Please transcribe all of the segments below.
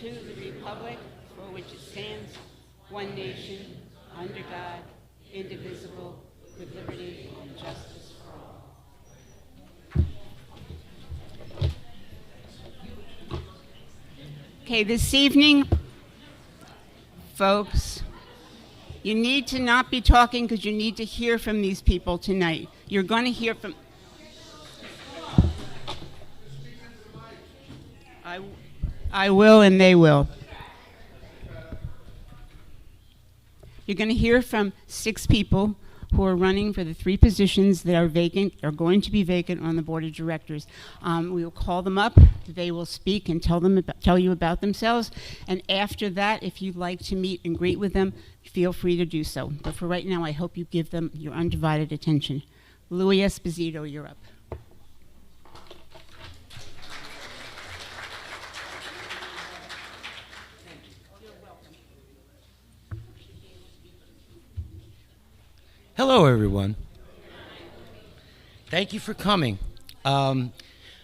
to the republic for which it stands, one nation, under God, indivisible, with liberty and justice for all. Okay, this evening, folks, you need to not be talking because you need to hear from these people tonight. You're going to hear from... I will and they will. You're going to hear from 6 people who are running for the 3 positions that are vacant, are going to be vacant on the board of directors. We will call them up. They will speak and tell you about themselves. And after that, if you'd like to meet and greet with them, feel free to do so. But for right now, I hope you give them your undivided attention. Louis Esposito, you're up. Hello, everyone. Thank you for coming. I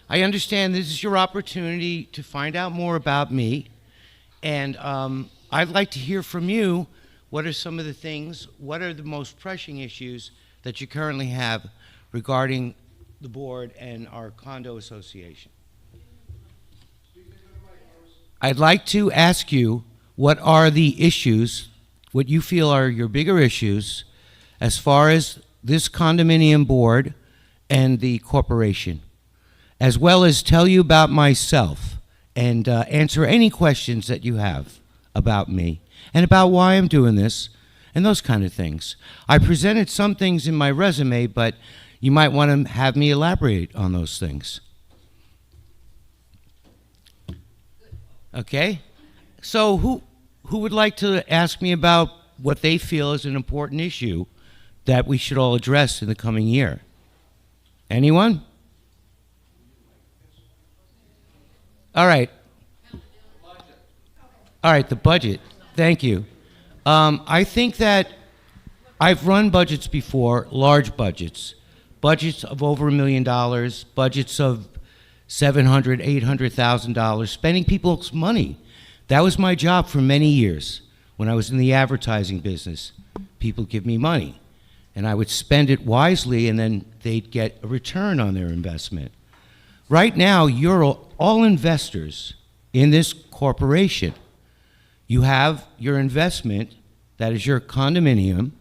understand this is your opportunity to find out more about me, and I'd like to hear from you. What are some of the things, what are the most pressing issues that you currently have regarding the board and our condo association? I'd like to ask you, what are the issues, what you feel are your bigger issues as far as this condominium board and the corporation, as well as tell you about myself and answer any questions that you have about me and about why I'm doing this and those kind of things. I presented some things in my resume, but you might want to have me elaborate on those things. Okay? So who would like to ask me about what they feel is an important issue that we should all address in the coming year? Anyone? All right. All right, the budget. Thank you. I think that I've run budgets before, large budgets of over $1 million, budgets of $700,000, $800,000, spending people's money. That was my job for many years. When I was in the advertising business, people give me money, and I would spend it wisely, and then they'd get a return on their investment. Right now, you're all investors in this corporation. You have your investment, that is your condominium,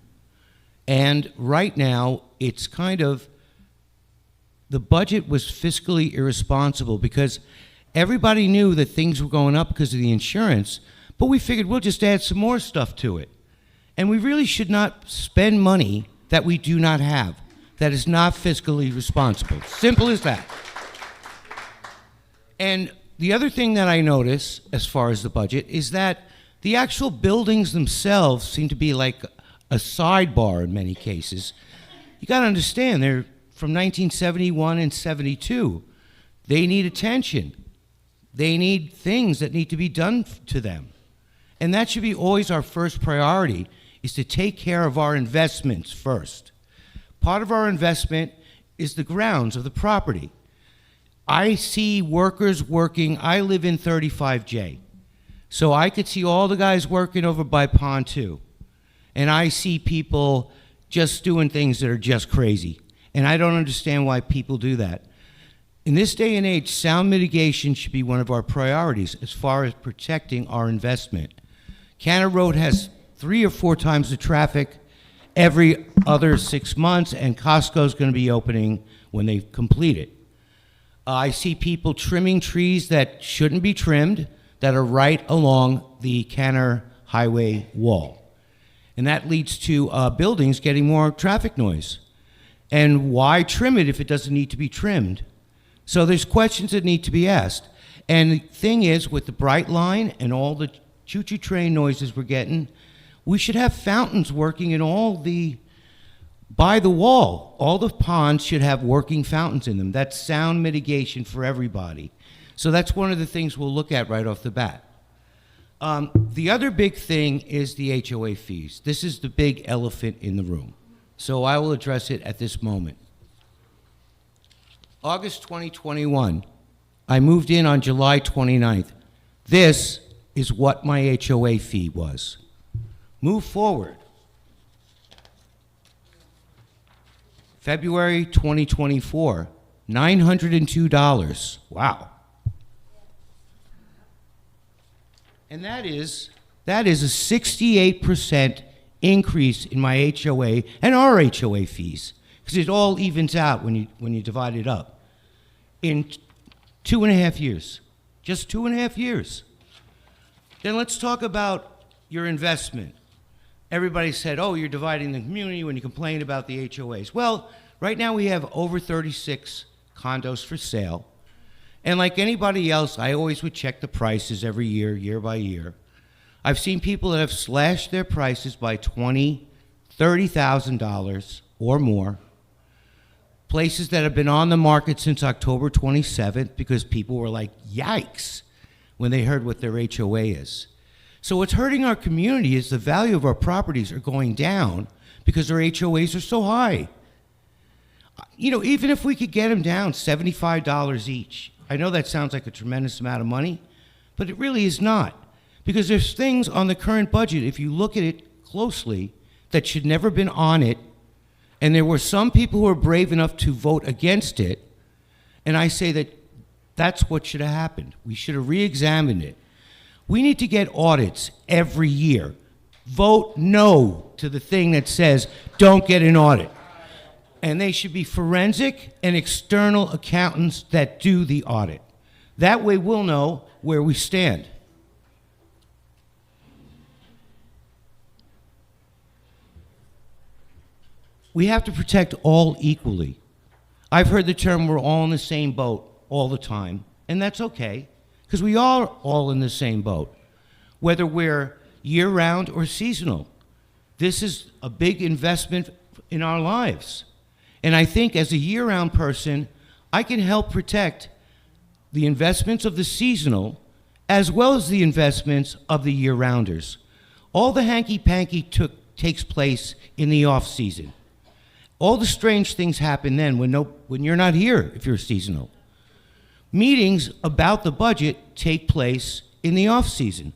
and right now, it's kind of, the budget was fiscally irresponsible because everybody knew that things were going up because of the insurance, but we figured we'll just add some more stuff to it. And we really should not spend money that we do not have, that is not fiscally responsible. Simple as that. And the other thing that I notice as far as the budget is that the actual buildings themselves seem to be like a sidebar in many cases. You got to understand, they're from 1971 and 72. They need attention. They need things that need to be done to them. And that should be always our first priority, is to take care of our investments first. Part of our investment is the grounds of the property. I see workers working, I live in 35J, so I could see all the guys working over by Pond 2, and I see people just doing things that are just crazy, and I don't understand why people do that. In this day and age, sound mitigation should be one of our priorities as far as protecting our investment. Canner Road has 3 or 4 times the traffic every other 6 months, and Costco's going to be opening when they complete it. I see people trimming trees that shouldn't be trimmed, that are right along the Canner Highway wall. And that leads to buildings getting more traffic noise. And why trim it if it doesn't need to be trimmed? So there's questions that need to be asked. And the thing is, with the Bright Line and all the choo-choo train noises we're getting, we should have fountains working in all the, by the wall. All the ponds should have working fountains in them. That's sound mitigation for everybody. So that's one of the things we'll look at right off the bat. The other big thing is the HOA fees. This is the big elephant in the room. So I will address it at this moment. August 2021, I moved in on July 29th. This is what my HOA fee was. Move forward. February 2024, $902. Wow. And that is a 68% increase in my HOA and our HOA fees, because it all evens out when you divide it up. In 2.5 years, just 2.5 years. Then let's talk about your investment. Everybody said, oh, you're dividing the community when you complain about the HOAs. Well, right now we have over 36 condos for sale. And like anybody else, I always would check the prices every year, year by year. I've seen people that have slashed their prices by $20,000, $30,000 or more. Places that have been on the market since October 27th because people were like, yikes, when they heard what their HOA is. So what's hurting our community is the value of our properties are going down because our HOAs are so high. You know, even if we could get them down $75 each, I know that sounds like a tremendous amount of money, but it really is not. Because there's things on the current budget, if you look at it closely, that should never been on it, and there were some people who were brave enough to vote against it, and I say that that's what should have happened. We should have re-examined it. We need to get audits every year. Vote no to the thing that says, don't get an audit. And they should be forensic and external accountants that do the audit. That way we'll know where we stand. We have to protect all equally. I've heard the term we're all in the same boat all the time, and that's okay, because we are all in the same boat, whether we're year-round or seasonal. This is a big investment in our lives. And I think as a year-round person, I can help protect the investments of the seasonal as well as the investments of the year-rounders. All the hanky-panky takes place in the off-season. All the strange things happen then when you're not here if you're seasonal. Meetings about the budget take place in the off-season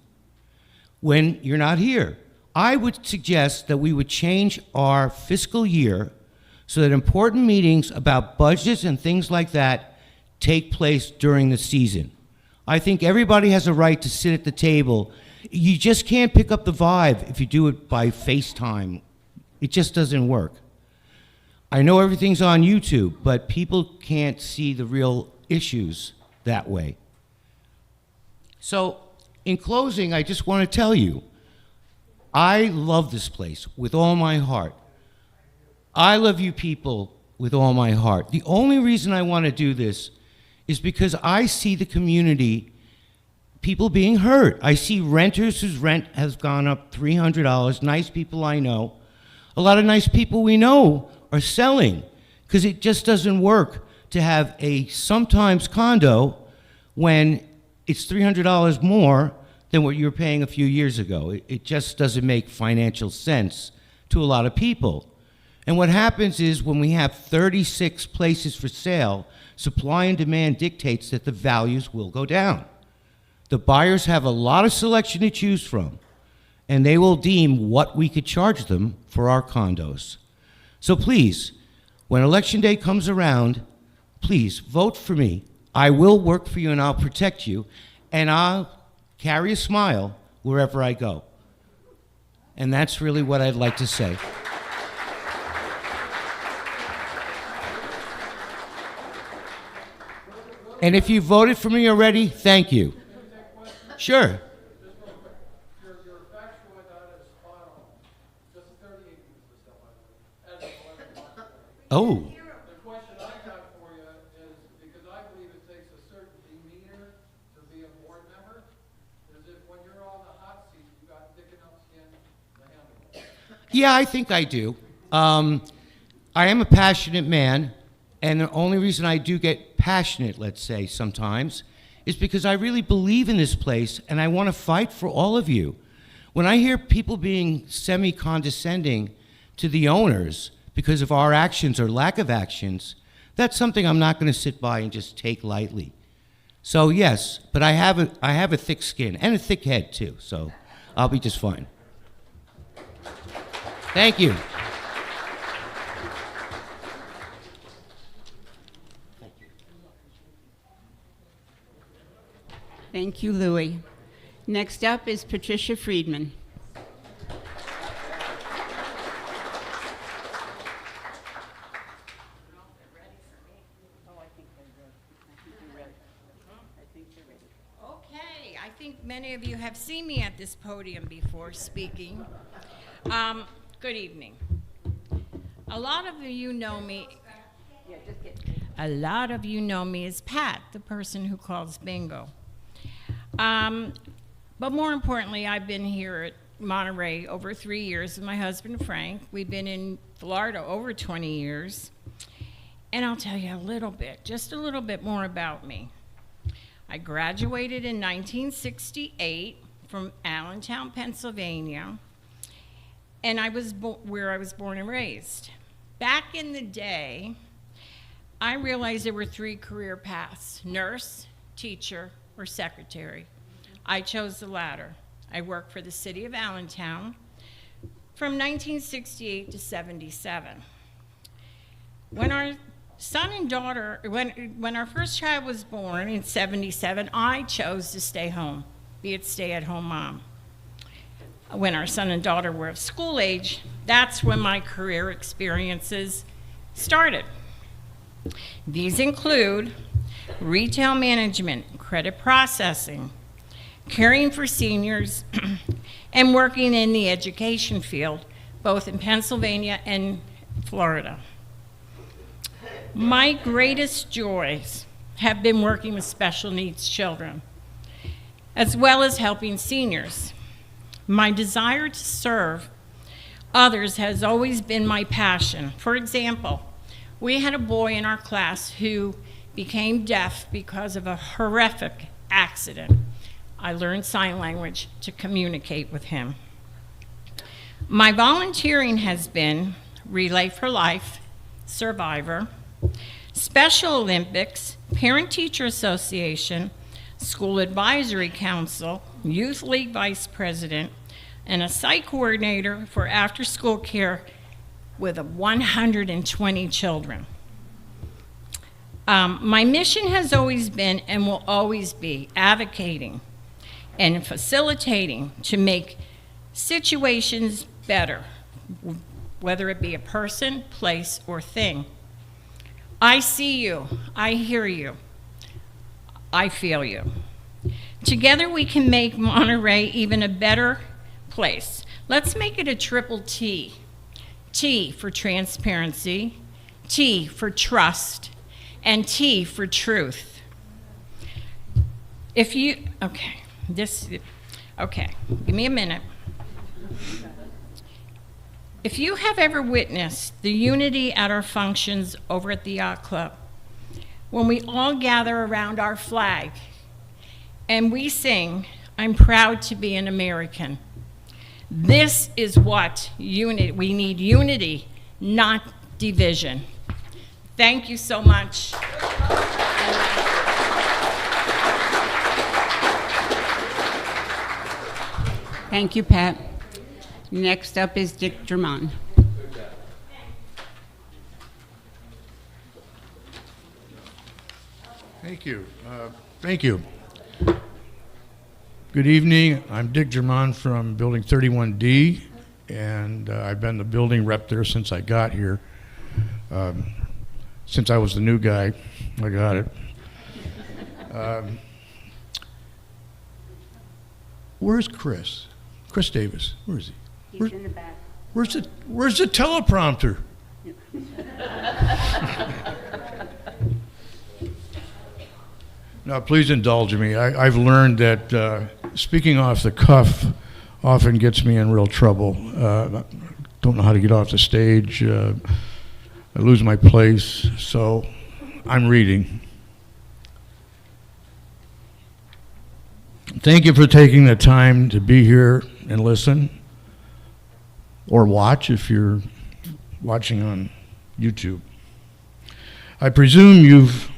when you're not here. I would suggest that we would change our fiscal year so that important meetings about budgets and things like that take place during the season. I think everybody has a right to sit at the table. You just can't pick up the vibe if you do it by FaceTime. It just doesn't work. I know everything's on YouTube, but people can't see the real issues that way. So, in closing, I just want to tell you, I love this place with all my heart. I love you people with all my heart. The only reason I want to do this is because I see the community, people being hurt. I see renters whose rent has gone up $300, nice people I know. A lot of nice people we know are selling because it just doesn't work to have a sometimes condo when it's $300 more than what you were paying a few years ago. It just doesn't make financial sense to a lot of people. And what happens is when we have 36 places for sale, supply and demand dictates that the values will go down. The buyers have a lot of selection to choose from, and they will deem what we could charge them for our condos. So please, when Election Day comes around, please vote for me. I will work for you and I'll protect you, and I'll carry a smile wherever I go. And that's really what I'd like to say. And if you voted for me already, thank you. Sure. Your factual data is spot on. Just 38 units for sale, by the way, as of 11 months. Oh, The question I have for you is, because I believe it takes a certain demeanor to be a board member, is if when you're on the hot seat, you got thick enough skin to handle it. yeah, I think I do. I am a passionate man, and the only reason I do get passionate, let's say, sometimes, is because I really believe in this place, and I want to fight for all of you. When I hear people being semi-condescending to the owners because of our actions or lack of actions, that's something I'm not going to sit by and just take lightly. So yes, but I have a thick skin and a thick head too, so I'll be just fine. Thank you. Thank you, Louis. Next up is Patricia Friedman. Okay, I think many of you have seen me at this podium before speaking. Good evening. A lot of you know me. A lot of you know me as Pat, the person who calls bingo. But more importantly, I've been here at Monterey over 3 years with my husband Frank. We've been in Florida over 20 years. And I'll tell you a little bit, just a little bit more about me. I graduated in 1968 from Allentown, Pennsylvania, and I was where I was born and raised. Back in the day, I realized there were 3 career paths: nurse, teacher, or secretary. I chose the latter. I worked for the city of Allentown from 1968 to 77. When our son and daughter, when our first child was born in 77, I chose to stay home, be a stay-at-home mom. When our son and daughter were of school age, that's when my career experiences started. These include retail management, credit processing, caring for seniors, and working in the education field, both in Pennsylvania and Florida. My greatest joys have been working with special needs children, as well as helping seniors. My desire to serve others has always been my passion. For example, we had a boy in our class who became deaf because of a horrific accident. I learned sign language to communicate with him. My volunteering has been Relay for Life, Survivor, Special Olympics, Parent-Teacher Association, School Advisory Council, Youth League Vice President, and a site coordinator for after-school care with 120 children. My mission has always been and will always be advocating and facilitating to make situations better, whether it be a person, place, or thing. I see you, I hear you, I feel you. Together we can make Monterey even a better place. Let's make it a triple T. T for transparency, T for trust, and T for truth. Give me a minute. If you have ever witnessed the unity at our functions over at the Yacht Club, when we all gather around our flag and we sing, "I'm proud to be an American," this is what we need: unity, not division. Thank you so much. Thank you, Pat. Next up is Dick German. Thank you. Thank you. Good evening. I'm Dick German from Building 31D, and I've been the building rep there since I got here. Since I was the new guy, I got it. Where's Chris? Chris Davis. Where is he? He's in the back. Where's the teleprompter? Now, please indulge me. I've learned that speaking off the cuff often gets me in real trouble. Don't know how to get off the stage. I lose my place, so I'm reading. Thank you for taking the time to be here and listen, or watch if you're watching on YouTube. I presume you've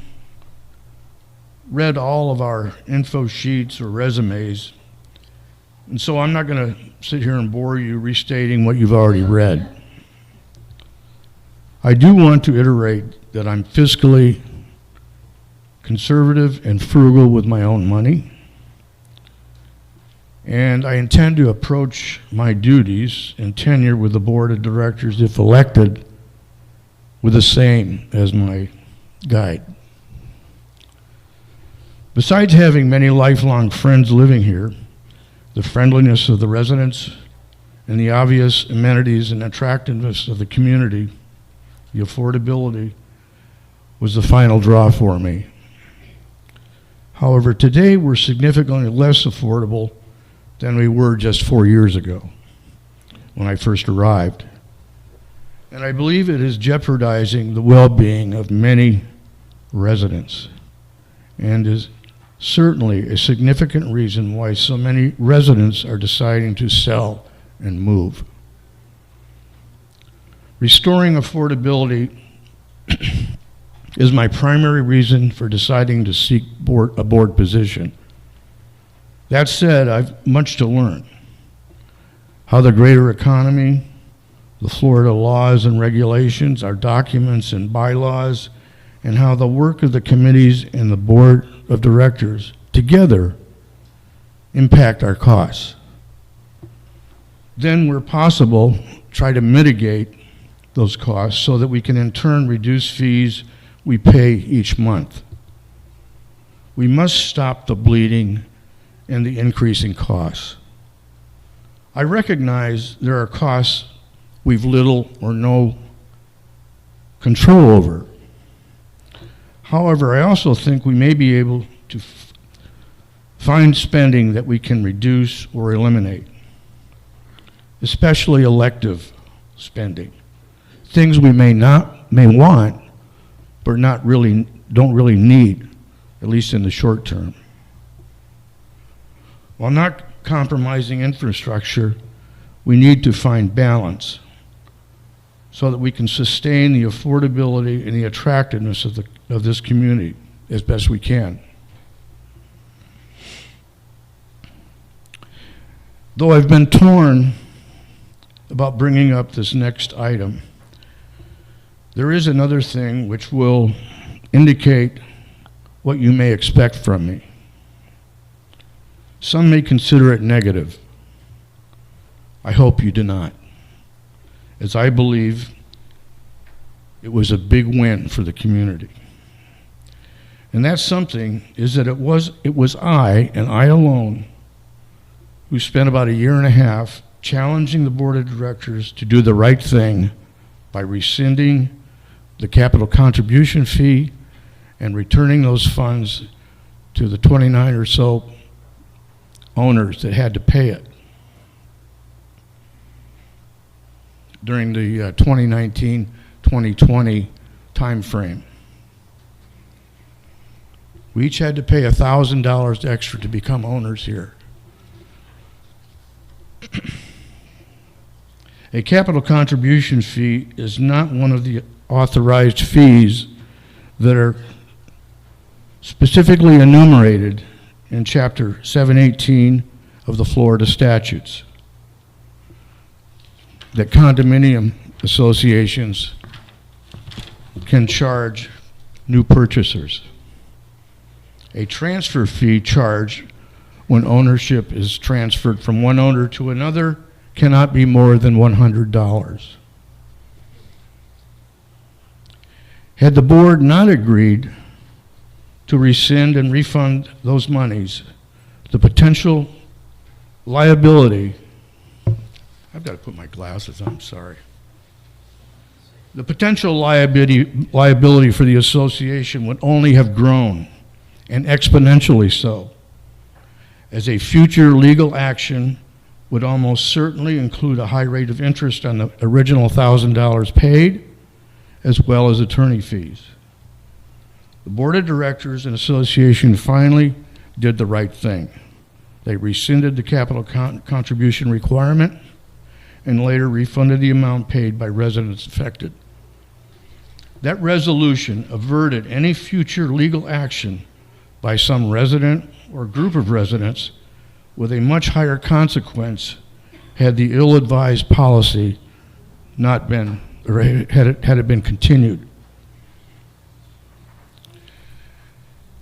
read all of our info sheets or resumes, and so I'm not going to sit here and bore you restating what you've already read. I do want to iterate that I'm fiscally conservative and frugal with my own money, and I intend to approach my duties and tenure with the board of directors, if elected, with the same as my guide. Besides having many lifelong friends living here, the friendliness of the residents and the obvious amenities and attractiveness of the community, the affordability was the final draw for me. However, today we're significantly less affordable than we were just 4 years ago when I first arrived. And I believe it is jeopardizing the well-being of many residents and is certainly a significant reason why so many residents are deciding to sell and move. Restoring affordability is my primary reason for deciding to seek a board position. That said, I've much to learn. How the greater economy, the Florida laws and regulations, our documents and bylaws, and how the work of the committees and the board of directors together impact our costs. Then, where possible, try to mitigate those costs so that we can in turn reduce fees we pay each month. We must stop the bleeding and the increasing costs. I recognize there are costs we've little or no control over. However, I also think we may be able to find spending that we can reduce or eliminate, especially elective spending, things we may want, but don't really need, at least in the short term. While not compromising infrastructure, we need to find balance so that we can sustain the affordability and the attractiveness of this community as best we can. Though I've been torn about bringing up this next item, there is another thing which will indicate what you may expect from me. Some may consider it negative. I hope you do not, as I believe it was a big win for the community. And that something is that it was I, and I alone, who spent about 1.5 years challenging the board of directors to do the right thing by rescinding the capital contribution fee and returning those funds to the 29 or so owners that had to pay it during the 2019-2020 time frame. We each had to pay $1,000 extra to become owners here. A capital contribution fee is not one of the authorized fees that are specifically enumerated in Chapter 718 of the Florida statutes that condominium associations can charge new purchasers. A transfer fee charged when ownership is transferred from one owner to another cannot be more than $100. Had the board not agreed to rescind and refund those monies, the potential liability, I've got to put my glasses on, sorry. The potential liability for the association would only have grown, and exponentially so, as a future legal action would almost certainly include a high rate of interest on the original $1,000 paid, as well as attorney fees. The board of directors and association finally did the right thing. They rescinded the capital contribution requirement and later refunded the amount paid by residents affected. That resolution averted any future legal action by some resident or group of residents with a much higher consequence had the ill-advised policy not been, or had it been continued.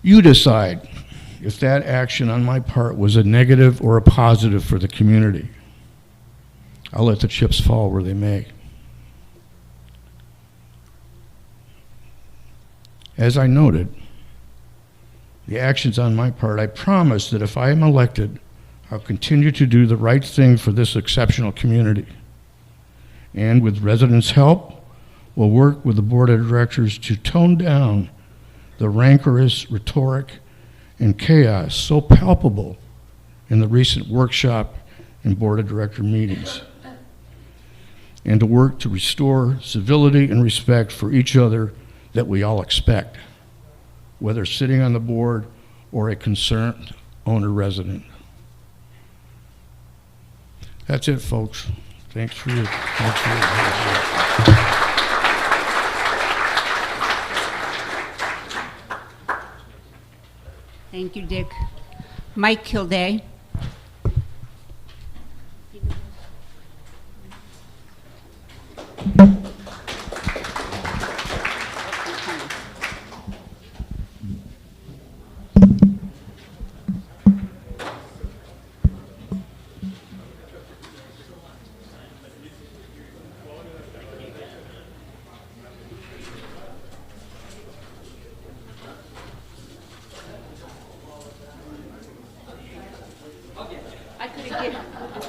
You decide if that action on my part was a negative or a positive for the community. I'll let the chips fall where they may. As I noted, the actions on my part, I promise that if I am elected, I'll continue to do the right thing for this exceptional community. And with residents' help, we'll work with the Board of Directors to tone down the rancorous rhetoric and chaos so palpable in the recent workshop and Board of Director meetings, and to work to restore civility and respect for each other that we all expect, whether sitting on the board or a concerned owner-resident. That's it, folks. Thanks for your attention. Thank you, Dick. Mike Kilday.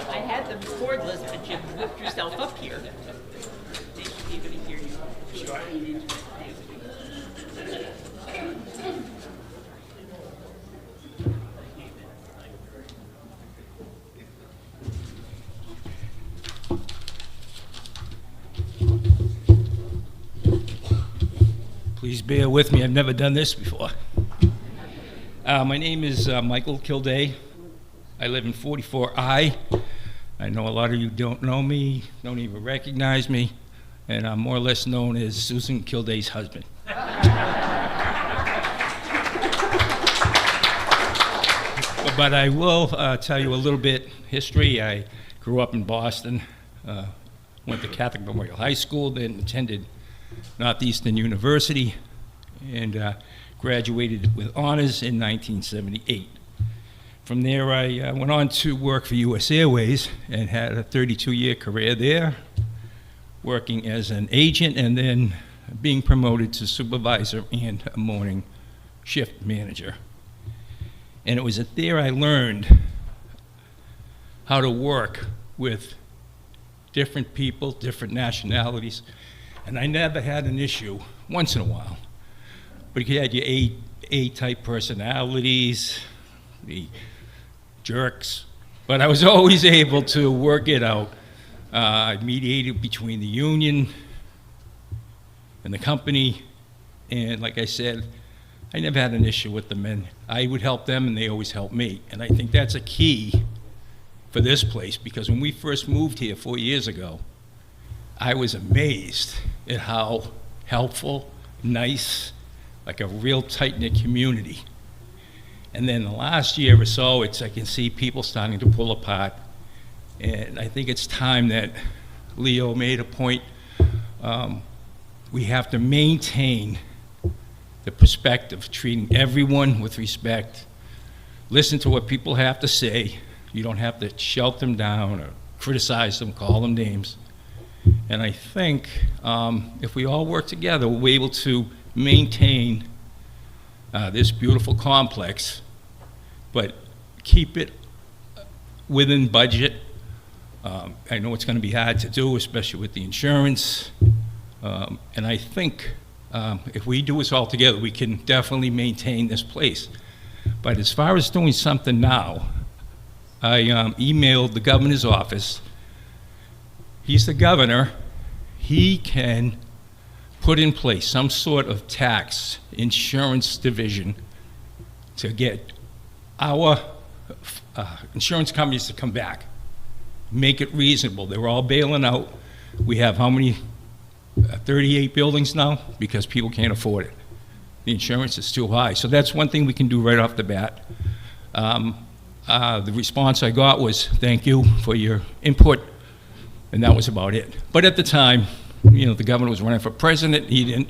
I had them before this, but you whipped yourself up here. You're going to hear you. Sure. Please bear with me. I've never done this before. My name is Michael Kilday. I live in 44I. I know a lot of you don't know me, don't even recognize me, and I'm more or less known as Susan Kilday's husband. But I will tell you a little bit history. I grew up in Boston, went to Catholic Memorial High School, then attended Northeastern University, and graduated with honors in 1978. From there, I went on to work for U.S. Airways and had a 32-year career there, working as an agent and then being promoted to supervisor and a morning shift manager. And it was there I learned how to work with different people, different nationalities, and I never had an issue, once in a while. But you had your A-type personalities, the jerks, but I was always able to work it out. I mediated between the union and the company, and like I said, I never had an issue with them, and I would help them, and they always helped me. And I think that's a key for this place, because when we first moved here 4 years ago, I was amazed at how helpful, nice, like a real tight-knit community. And then the last year or so, I can see people starting to pull apart. And I think it's time that Leo made a point. We have to maintain the perspective, treating everyone with respect. Listen to what people have to say. You don't have to shout them down or criticize them, call them names. And I think if we all work together, we'll be able to maintain this beautiful complex, but keep it within budget. I know it's going to be hard to do, especially with the insurance. And I think if we do this all together, we can definitely maintain this place. But as far as doing something now, I emailed the governor's office. He's the governor. He can put in place some sort of tax insurance division to get our insurance companies to come back, make it reasonable. They're all bailing out. We have how many, 38 buildings now, because people can't afford it. the insurance is too high. So that's one thing we can do right off the bat. The response I got was, thank you for your input, and that was about it. But at the time, the governor was running for president. He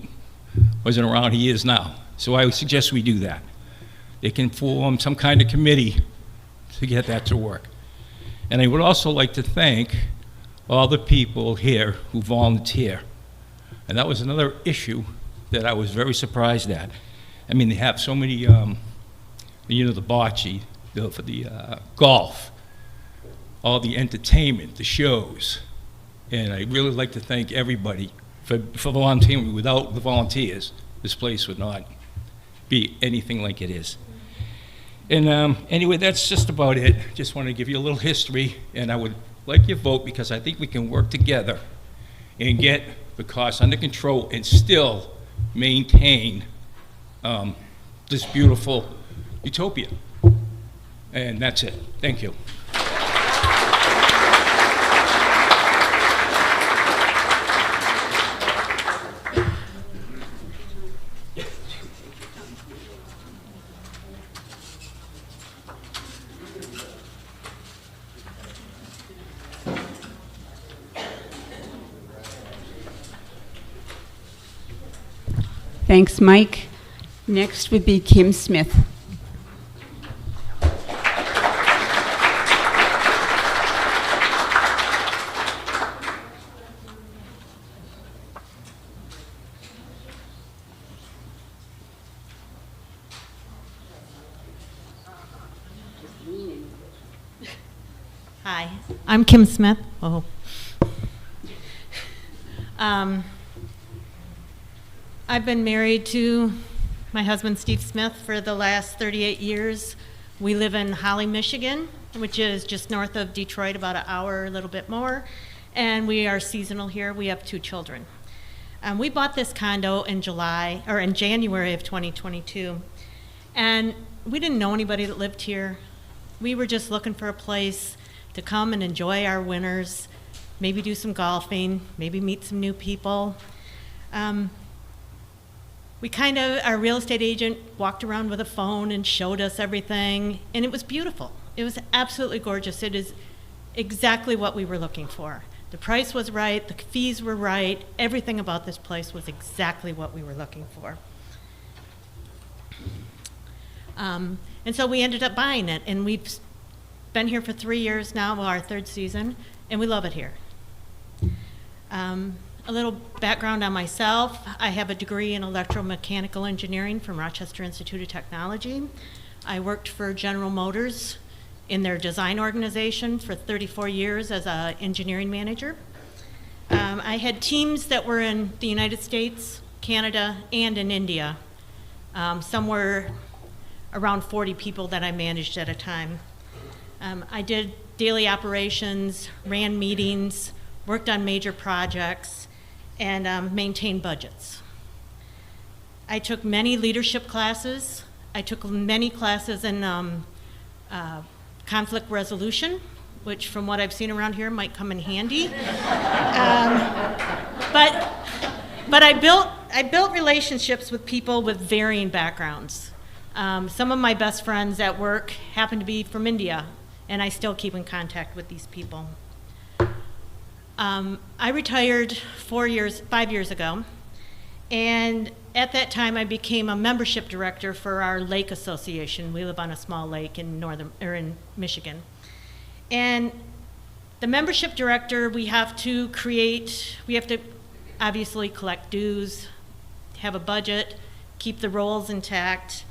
wasn't around. He is now. So I would suggest we do that. They can form some kind of committee to get that to work. And I would also like to thank all the people here who volunteer. And that was another issue that I was very surprised at. I mean, they have so many, the bocce, for the golf, all the entertainment, the shows. And I really like to thank everybody for volunteering. Without the volunteers, this place would not be anything like it is. And anyway, that's just about it. Just want to give you a little history, and I would like your vote because I think we can work together and get the costs under control and still maintain this beautiful utopia. And that's it. Thank you. Thanks, Mike. Next would be Kim Smith. Hi, I'm Kim Smith. Oh. I've been married to my husband, Steve Smith, for the last 38 years. We live in Holly, Michigan, which is just north of Detroit, about an hour, a little bit more. And we are seasonal here. We have 2 children. We bought this condo in January of 2022. And we didn't know anybody that lived here. We were just looking for a place to come and enjoy our winters, maybe do some golfing, maybe meet some new people. Our real estate agent walked around with a phone and showed us everything, and it was beautiful. It was absolutely gorgeous. It is exactly what we were looking for. The price was right, the fees were right, everything about this place was exactly what we were looking for. And so we ended up buying it, and we've been here for 3 years now, our 3rd season, and we love it here. A little background on myself. I have a degree in electromechanical engineering from Rochester Institute of Technology. I worked for General Motors in their design organization for 34 years as an engineering manager. I had teams that were in the United States, Canada, and in India. Some were around 40 people that I managed at a time. I did daily operations, ran meetings, worked on major projects, and maintained budgets. I took many leadership classes. I took many classes in conflict resolution, which from what I've seen around here might come in handy. But I built relationships with people with varying backgrounds. Some of my best friends at work happen to be from India, and I still keep in contact with these people. I retired 5 years ago, and at that time I became a membership director for our lake association. We live on a small lake in Michigan. And the membership director, we have to obviously collect dues, have a budget, keep the roles intact.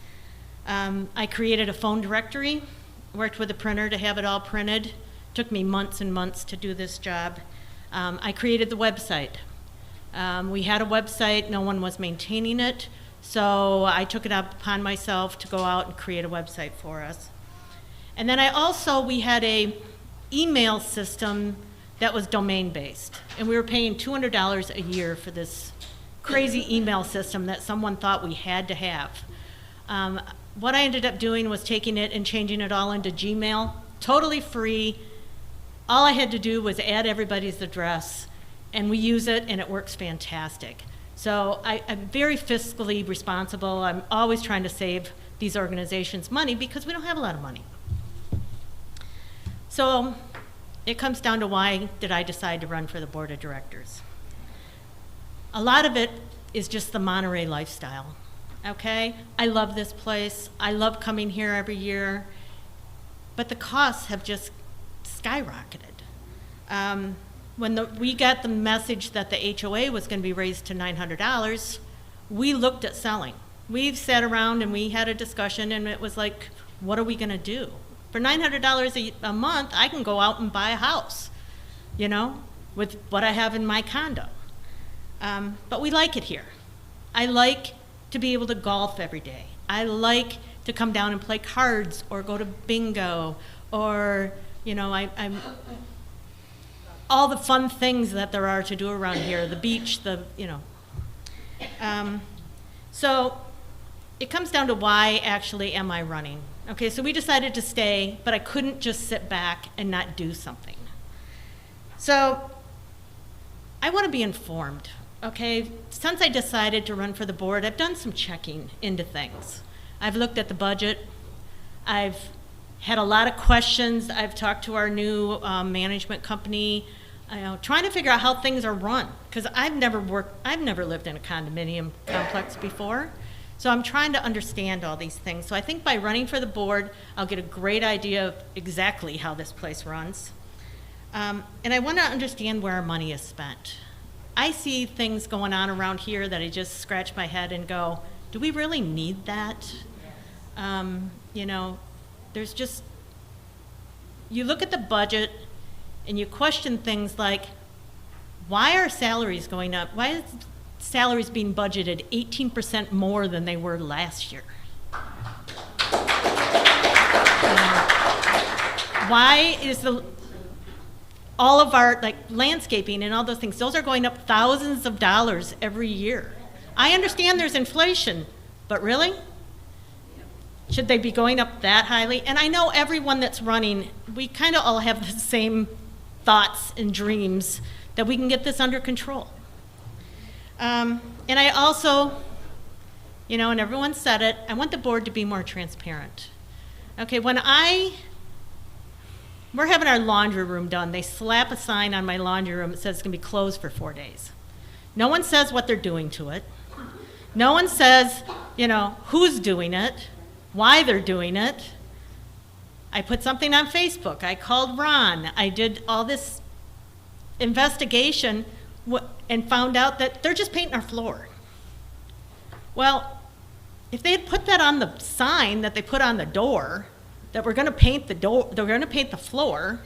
I created a phone directory, worked with a printer to have it all printed. Took me months and months to do this job. I created the website. We had a website, no one was maintaining it, so I took it upon myself to go out and create a website for us. And then we had a email system that was domain-based, and we were paying $200 a year for this crazy email system that someone thought we had to have. What I ended up doing was taking it and changing it all into Gmail, totally free. All I had to do was add everybody's address, and we use it, and it works fantastic. So I'm very fiscally responsible. I'm always trying to save these organizations money because we don't have a lot of money. So it comes down to why did I decide to run for the board of directors? A lot of it is just the Monterey lifestyle, okay? I love this place. I love coming here every year, but the costs have just skyrocketed. When we got the message that the HOA was going to be raised to $900, we looked at selling. We sat around and we had a discussion, and it was like, what are we going to do? For $900 a month, I can go out and buy a house, you know, with what I have in my condo. But we like it here. I like to be able to golf every day. I like to come down and play cards or go to bingo or, you know, I'm all the fun things that there are to do around here, the beach, you know. So it comes down to why actually am I running? Okay, so we decided to stay, but I couldn't just sit back and not do something. So I want to be informed, okay? Since I decided to run for the board, I've done some checking into things. I've looked at the budget. I've had a lot of questions. I've talked to our new management company, trying to figure out how things are run, because I've never lived in a condominium complex before. So I'm trying to understand all these things. So I think by running for the board, I'll get a great idea of exactly how this place runs. And I want to understand where our money is spent. I see things going on around here that I just scratch my head and go, do we really need that? You know, there's just, you look at the budget and you question things like, why are salaries going up? Why is salaries being budgeted 18% more than they were last year? Why is all of our like landscaping and all those things, those are going up thousands of dollars every year. I understand there's inflation, but really? Should they be going up that highly? And I know everyone that's running, we kind of all have the same thoughts and dreams that we can get this under control. And I also, you know, and everyone said it, I want the board to be more transparent. Okay, we're having our laundry room done. They slap a sign on my laundry room that says it's gonna be closed for 4 days. No one says what they're doing to it. No one says, you know, who's doing it, why they're doing it. I put something on Facebook. I called Ron. I did all this investigation and found out that they're just painting our floor. Well, if they had put that on the sign that they put on the door, that we're going to paint the door, they're going to paint the floor,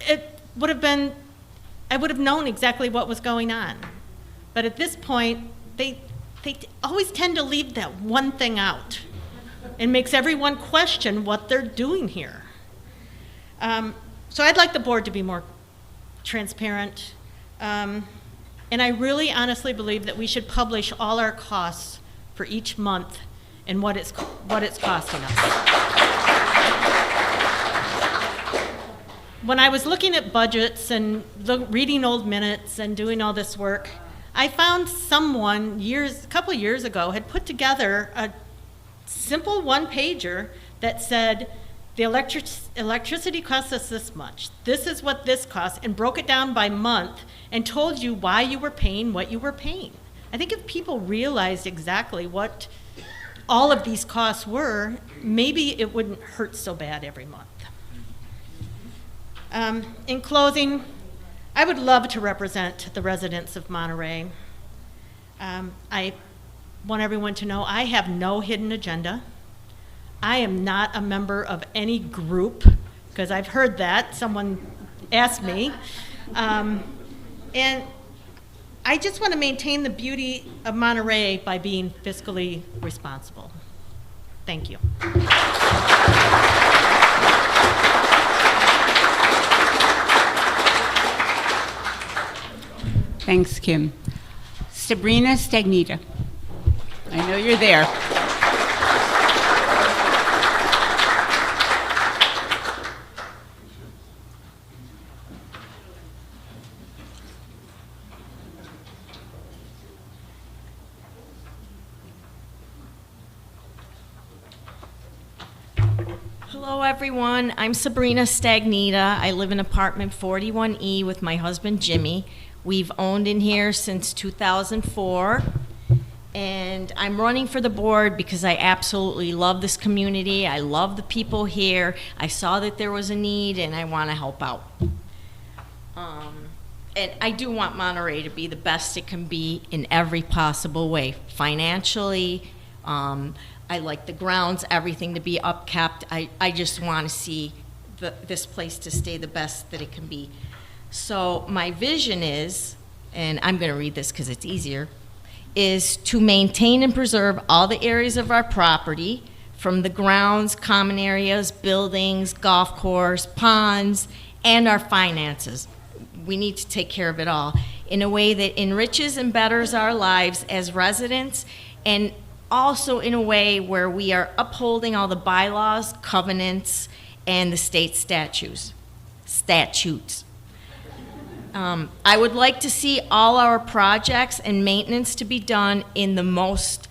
it would have been, I would have known exactly what was going on. But at this point, they always tend to leave that one thing out and makes everyone question what they're doing here. So I'd like the board to be more transparent. And I really honestly believe that we should publish all our costs for each month and what it's costing us. When I was looking at budgets and reading old minutes and doing all this work, I found someone a couple years ago had put together a simple one-pager that said, the electricity costs us this much. This is what this costs, and broke it down by month and told you why you were paying what you were paying. I think if people realized exactly what all of these costs were, maybe it wouldn't hurt so bad every month. In closing, I would love to represent the residents of Monterey. I want everyone to know I have no hidden agenda. I am not a member of any group, because I've heard that, someone asked me. And I just want to maintain the beauty of Monterey by being fiscally responsible. Thank you. Thanks, Kim. Sabrina Stagnita. I know you're there. Hello, everyone. I'm Sabrina Stagnita. I live in apartment 41E with my husband, Jimmy. We've owned in here since 2004. And I'm running for the board because I absolutely love this community. I love the people here. I saw that there was a need, and I want to help out. And I do want Monterey to be the best it can be in every possible way. Financially, I like the grounds, everything to be upkept. I just want to see this place to stay the best that it can be. So my vision is, and I'm going to read this because it's easier, is to maintain and preserve all the areas of our property, from the grounds, common areas, buildings, golf course, ponds, and our finances. We need to take care of it all in a way that enriches and betters our lives as residents, and also in a way where we are upholding all the bylaws, covenants, and the state statutes. I would like to see all our projects and maintenance to be done in the most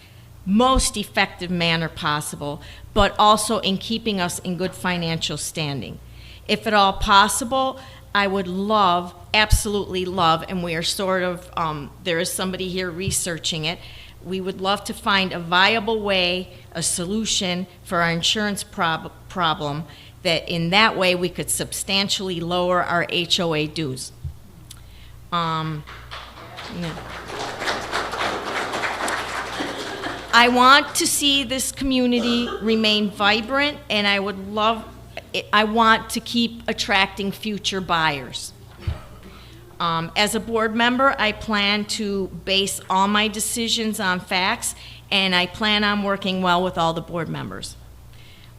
effective manner possible, but also in keeping us in good financial standing. If at all possible, I would love, absolutely love, and we are sort of, there is somebody here researching it, we would love to find a viable way, a solution for our insurance problem, that in that way we could substantially lower our HOA dues. Yeah. I want to see this community remain vibrant, and I want to keep attracting future buyers. As a board member, I plan to base all my decisions on facts, and I plan on working well with all the board members.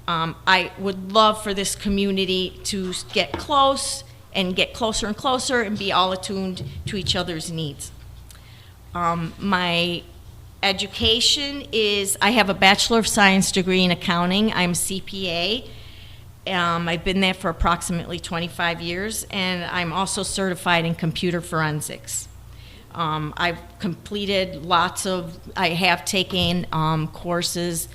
I would love for this community to get close and get closer and closer and be all attuned to each other's needs. My education is, I have a Bachelor of Science degree in accounting. I'm a CPA. I've been there for approximately 25 years, and I'm also certified in computer forensics. I've completed I have taken courses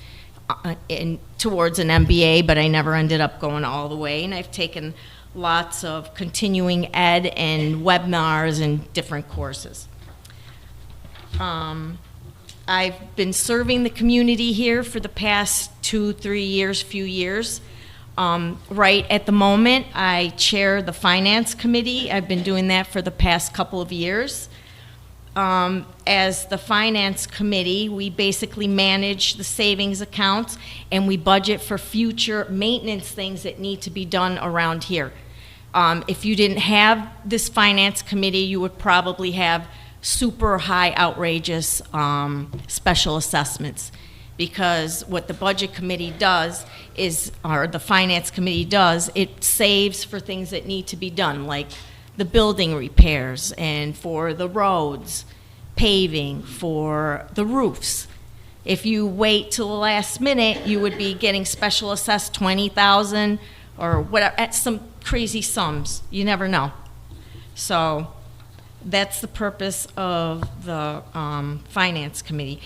towards an MBA, but I never ended up going all the way, and I've taken lots of continuing ed and webinars and different courses. I've been serving the community here for the past 2-3 years. Right at the moment, I chair the Finance Committee. I've been doing that for the past couple of years. As the Finance Committee, we basically manage the savings accounts, and we budget for future maintenance things that need to be done around here. If you didn't have this Finance Committee, you would probably have super high, outrageous special assessments. Because what the Budget Committee does is, or the Finance Committee does, it saves for things that need to be done, like the building repairs and for the roads, paving, for the roofs. If you wait till the last minute, you would be getting special assessed $20,000 or whatever, at some crazy sums. You never know. So that's the purpose of the Finance Committee.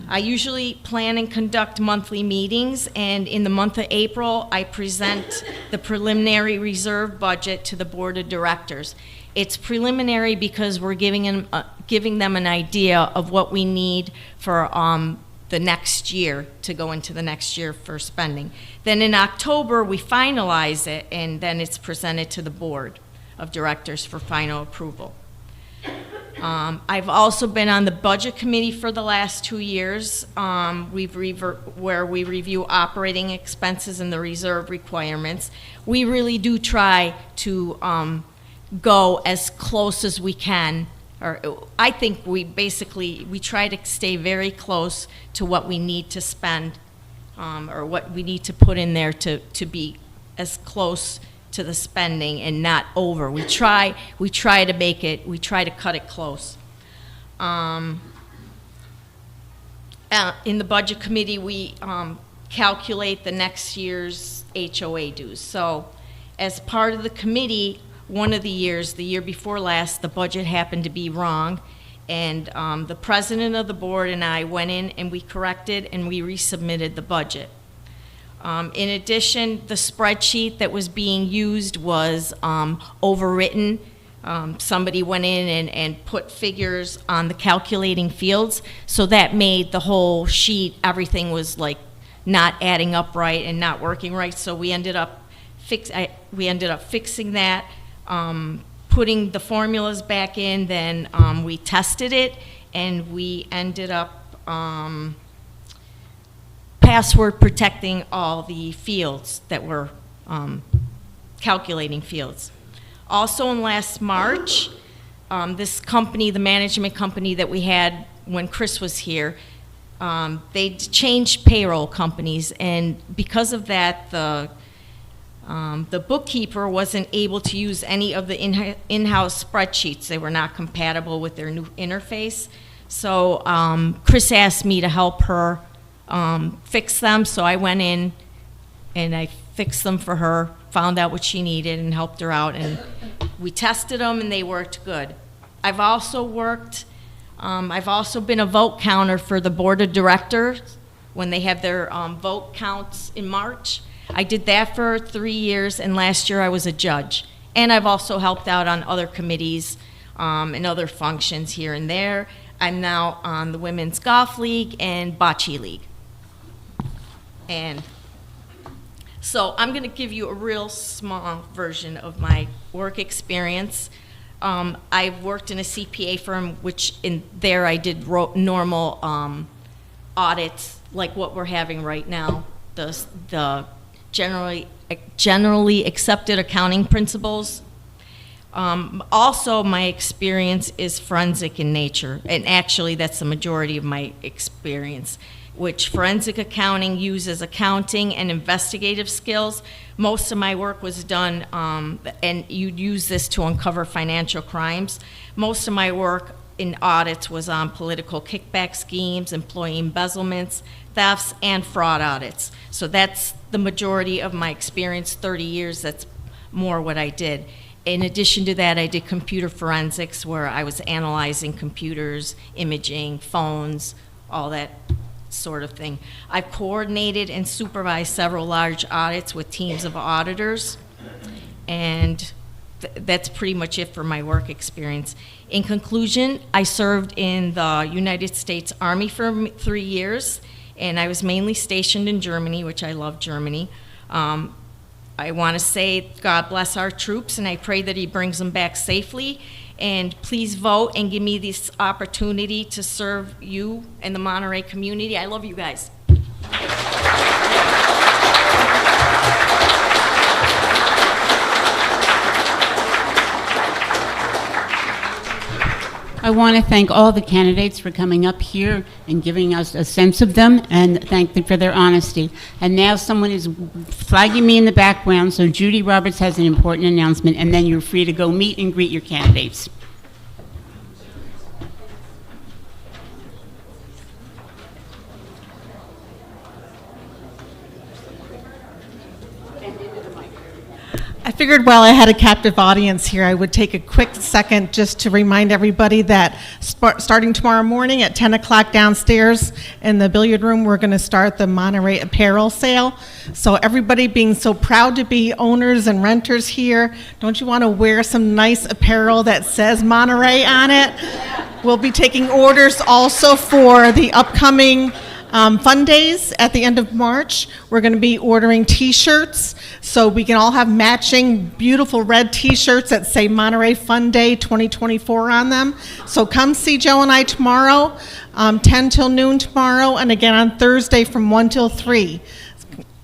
I usually plan and conduct monthly meetings, and in the month of April, I present the preliminary reserve budget to the Board of Directors. It's preliminary because we're giving them an idea of what we need for the next year, to go into the next year for spending. Then in October, we finalize it, and then it's presented to the Board of Directors for final approval. I've also been on the Budget Committee for the last 2 years, where we review operating expenses and the reserve requirements. We really do try to go as close as we can, or I think we try to stay very close to what we need to spend, or what we need to put in there to be as close to the spending and not over. We try to cut it close. In the Budget Committee, we calculate the next year's HOA dues. So as part of the committee, one of the years, the year before last, the budget happened to be wrong, and the president of the board and I went in and we corrected and we resubmitted the budget. In addition, the spreadsheet that was being used was overwritten. Somebody went in and put figures on the calculating fields, so that made the whole sheet, everything was like not adding up right and not working right. So we ended up fixing that, putting the formulas back in. Then we tested it, and we ended up password protecting all the fields that were calculating fields. Also in last March, this company, the management company that we had when Chris was here, they changed payroll companies, and because of that, the bookkeeper wasn't able to use any of the in-house spreadsheets. They were not compatible with their new interface. So Chris asked me to help her fix them, so I went in and I fixed them for her, found out what she needed and helped her out, and we tested them and they worked good. I've also been a vote counter for the board of directors when they have their vote counts in March. I did that for 3 years, and last year I was a judge. And I've also helped out on other committees and other functions here and there. I'm now on the Women's Golf League and Bocce League. And so I'm going to give you a real small version of my work experience. I've worked in a CPA firm, which in there I did normal audits, like what we're having right now, the generally accepted accounting principles. Also, my experience is forensic in nature, and actually that's the majority of my experience, which forensic accounting uses accounting and investigative skills. Most of my work was done, and you'd use this to uncover financial crimes. Most of my work in audits was on political kickback schemes, employee embezzlements, thefts, and fraud audits. So that's the majority of my experience, 30 years, that's more what I did. In addition to that, I did computer forensics, where I was analyzing computers, imaging, phones, all that sort of thing. I've coordinated and supervised several large audits with teams of auditors, and that's pretty much it for my work experience. In conclusion, I served in the United States Army for 3 years, and I was mainly stationed in Germany, which I love Germany. I want to say God bless our troops, and I pray that he brings them back safely. And please vote and give me this opportunity to serve you and the Monterey community. I love you guys. I want to thank all the candidates for coming up here and giving us a sense of them, and thank them for their honesty. And now someone is flagging me in the background, so Judy Roberts has an important announcement, and then you're free to go meet and greet your candidates. I figured while I had a captive audience here, I would take a quick second just to remind everybody that starting tomorrow morning at 10 o'clock downstairs in the billiard room, we're going to start the Monterey apparel sale. So everybody being so proud to be owners and renters here, don't you want to wear some nice apparel that says Monterey on it? We'll be taking orders also for the upcoming Fun Days at the end of March. We're going to be ordering t-shirts so we can all have matching beautiful red t-shirts that say Monterey Fun Day 2024 on them. So come see Joe and I tomorrow, 10 till noon tomorrow, and again on Thursday from 1 till 3.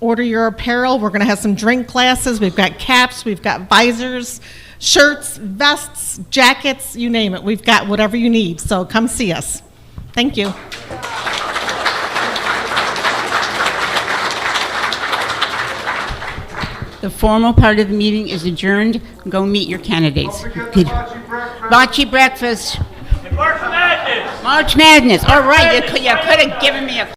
Order your apparel. We're going to have some drink glasses. We've got caps. We've got visors, shirts, vests, jackets, you name it. We've got whatever you need. So come see us. Thank you. The formal part of the meeting is adjourned. Go meet your candidates. Good. Bocce breakfast. March Madness! March Madness. All right, you could have given me a